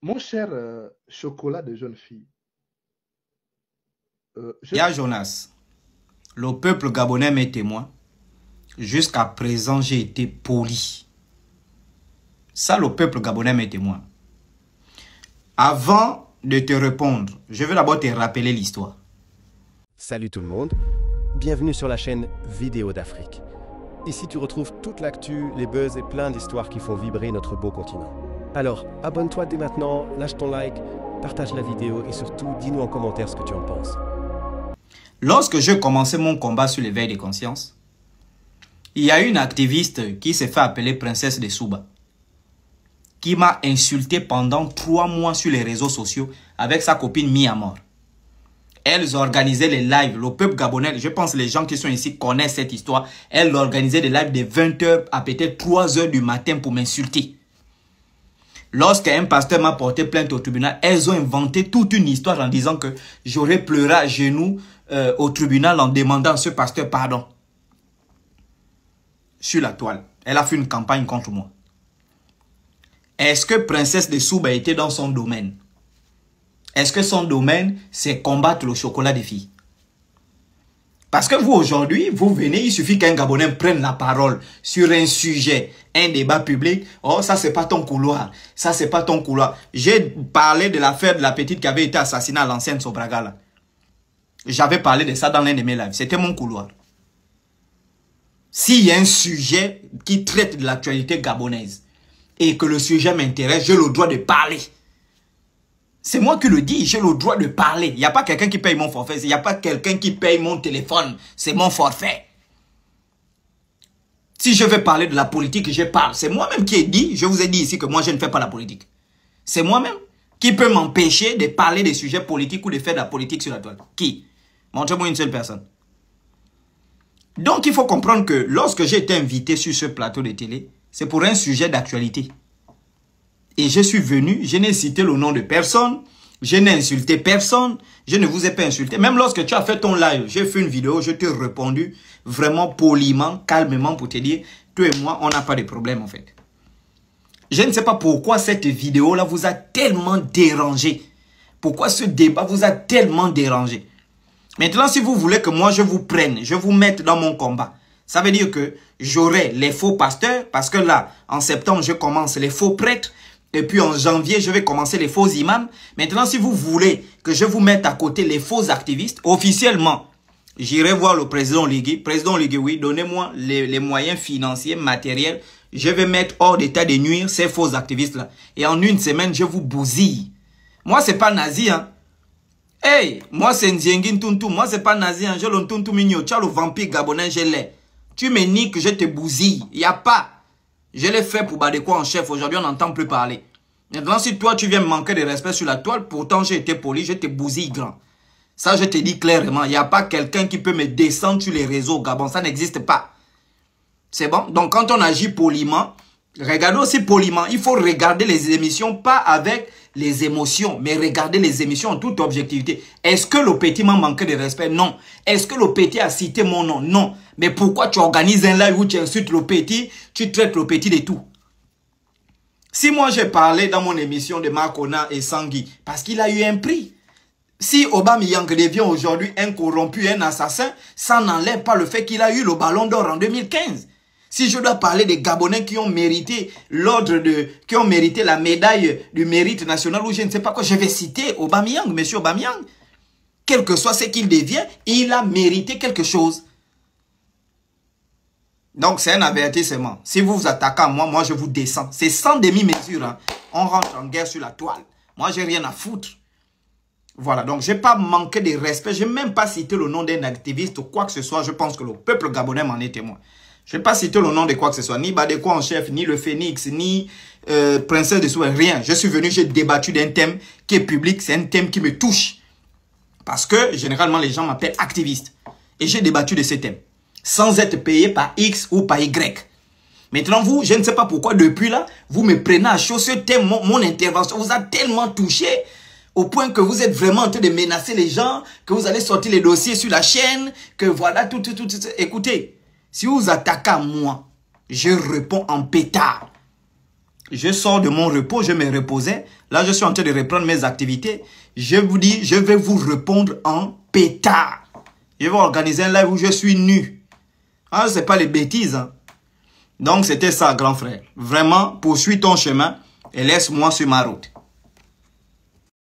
Mon cher chocolat de jeune fille, Ya Jonas, le peuple gabonais m'est témoin. Jusqu'à présent, j'ai été poli. Ça, le peuple gabonais m'est témoin. Avant de te répondre, je vais d'abord te rappeler l'histoire. Salut tout le monde, bienvenue sur la chaîne Vidéo d'Afrique. Ici tu retrouves toute l'actu, les buzz et plein d'histoires qui font vibrer notre beau continent. Alors, abonne-toi dès maintenant, lâche ton like, partage la vidéo et surtout dis-nous en commentaire ce que tu en penses. Lorsque j'ai commencé mon combat sur l'éveil des consciences, il y a une activiste qui s'est fait appeler Princesse de Souba, qui m'a insulté pendant 3 mois sur les réseaux sociaux avec sa copine mis à mort. Elles organisaient les lives, le peuple gabonais, je pense que les gens qui sont ici connaissent cette histoire. Elles organisaient des lives de 20 h à peut-être 3 h du matin pour m'insulter. Lorsqu'un pasteur m'a porté plainte au tribunal, elles ont inventé toute une histoire en disant que j'aurais pleuré à genoux au tribunal en demandant à ce pasteur pardon. Sur la toile, elle a fait une campagne contre moi. Est-ce que Princesse de Souba était dans son domaine? Est-ce que son domaine, c'est combattre le chocolat des filles? Parce que vous, aujourd'hui, vous venez, il suffit qu'un Gabonais prenne la parole sur un sujet, un débat public. Oh, ça, c'est pas ton couloir. Ça, c'est pas ton couloir. J'ai parlé de l'affaire de la petite qui avait été assassinée à l'ancienne Sobraga, là. J'avais parlé de ça dans l'un de mes lives. C'était mon couloir. S'il y a un sujet qui traite de l'actualité gabonaise et que le sujet m'intéresse, j'ai le droit de parler. C'est moi qui le dis, j'ai le droit de parler. Il n'y a pas quelqu'un qui paye mon forfait. Il n'y a pas quelqu'un qui paye mon téléphone. C'est mon forfait. Si je veux parler de la politique, je parle. C'est moi-même qui ai dit, je vous ai dit ici que moi je ne fais pas la politique. C'est moi-même qui peut m'empêcher de parler des sujets politiques ou de faire de la politique sur la toile. Qui? Montrez-moi une seule personne. Donc il faut comprendre que lorsque j'ai été invité sur ce plateau de télé, c'est pour un sujet d'actualité. Et je suis venu, je n'ai cité le nom de personne, je n'ai insulté personne, je ne vous ai pas insulté. Même lorsque tu as fait ton live, j'ai fait une vidéo, je t'ai répondu vraiment poliment, calmement pour te dire, toi et moi, on n'a pas de problème en fait. Je ne sais pas pourquoi cette vidéo-là vous a tellement dérangé. Pourquoi ce débat vous a tellement dérangé. Maintenant, si vous voulez que moi je vous prenne, je vous mette dans mon combat, ça veut dire que j'aurai les faux pasteurs, parce que là, en septembre, je commence les faux prêtres, et puis en janvier, je vais commencer les faux imams. Maintenant, si vous voulez que je vous mette à côté les faux activistes, officiellement, j'irai voir le président Ligui. Président Ligui, oui, donnez-moi les moyens financiers, matériels. Je vais mettre hors d'état de nuire ces faux activistes-là. Et en une semaine, je vous bousille. Moi, c'est pas nazi, hein. Hey, moi, c'est Nziengin Tuntu. Moi, c'est pas nazi, hein. Je le Tuntu Migno. Tu as le vampire gabonais, je l'ai. Tu me niques, je te bousille. Il n'y a pas. Je l'ai fait pour Badeko en chef. Aujourd'hui, on n'entend plus parler. Maintenant, si toi, tu viens me manquer de respect sur la toile, pourtant, j'ai été poli, je te bousille grand. Ça, je te dis clairement, il n'y a pas quelqu'un qui peut me descendre sur les réseaux au Gabon. Ça n'existe pas. C'est bon? Donc, quand on agit poliment, regardez aussi poliment. Il faut regarder les émissions, pas avec les émotions, mais regarder les émissions en toute objectivité. Est-ce que le petit m'a manqué de respect? Non. Est-ce que le petit a cité mon nom? Non. Mais pourquoi tu organises un live où tu insultes le petit, tu traites le petit de tout? Si moi j'ai parlé dans mon émission de Makona et Sangui, parce qu'il a eu un prix. Si Aubameyang devient aujourd'hui un corrompu, un assassin, ça n'enlève pas le fait qu'il a eu le ballon d'or en 2015. Si je dois parler des Gabonais qui ont mérité qui ont mérité la médaille du mérite national ou je ne sais pas quoi, je vais citer Aubameyang, monsieur Aubameyang. Quel que soit ce qu'il devient, il a mérité quelque chose. Donc c'est un avertissement. Si vous vous attaquez à moi, moi je vous descends. C'est sans demi-mesure. Hein. On rentre en guerre sur la toile. Moi j'ai rien à foutre. Voilà, donc je n'ai pas manqué de respect. Je n'ai même pas cité le nom d'un activiste ou quoi que ce soit. Je pense que le peuple gabonais m'en est témoin. Je n'ai pas cité le nom de quoi que ce soit. Ni Badeko en chef, ni le Phénix, ni Princesse de Souba, rien. Je suis venu, j'ai débattu d'un thème qui est public. C'est un thème qui me touche. Parce que généralement les gens m'appellent activiste. Et j'ai débattu de ce thème. Sans être payé par X ou par Y. Maintenant, vous, je ne sais pas pourquoi, depuis là, vous me prenez à chaud. Ce thème, mon intervention vous a tellement touché au point que vous êtes vraiment en train de menacer les gens, que vous allez sortir les dossiers sur la chaîne, que voilà, tout. Écoutez, si vous vous attaquez à moi, je réponds en pétard. Je sors de mon repos, je me reposais. Là, je suis en train de reprendre mes activités. Je vous dis, je vais vous répondre en pétard. Je vais organiser un live où je suis nu. Ah, c'est pas les bêtises. Hein. Donc, c'était ça, grand frère. Vraiment, poursuis ton chemin et laisse-moi sur ma route.